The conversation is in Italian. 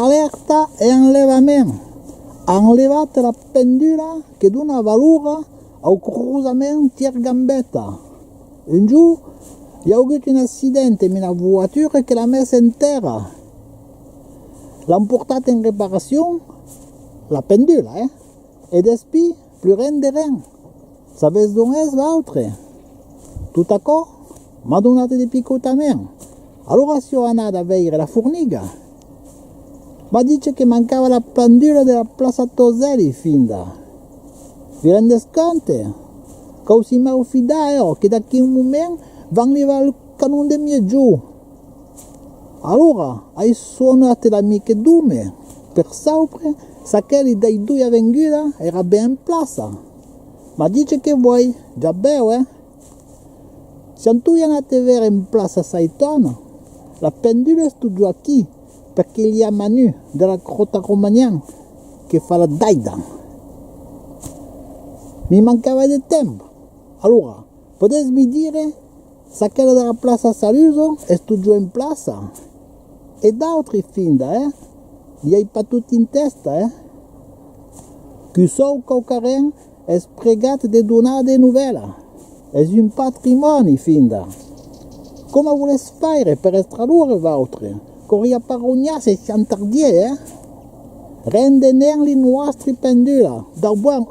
allerta e enlevament. Enlevat la pendula che dona valore al cruzamento tier gambetta. Un giorno hi ha avuto un accidente in una voiture che l'ha messa in terra. L'hanno portata in riparazione, la pendula, e després, plus rien de rien. Sapete dove è l'altra? Tutto d'accordo? Ma donate di piccotamento. Allora sono andato a vedere la forniga. Ma dice che mancava la pendula della Plaza Toselli, finda. Vi rendete conto? Così mi ho fidato che da qui un momento van levare il canone del mio giù. Allora, hai suonato l'amica Dume. Per sempre, sa che dei due avvenguti era ben in plaza. Ma dice che vuoi, già bello, Se tu andate a vedere in plaza Saitona, la pendula è giù qui, perché il y a Manu della Grotta Romagnan che fa la daida. Mi mancava del tempo. Allora, potesmi dire se quella della Plaza Saluso è giù in plaza? E d'altri finda, li hai tutti in testa, Che so che è spregato di donare novella. È un patrimonio, finda. Come volete fare per tradurre l'altro? Corria parognare e rende ner le nostre pendula. Da buon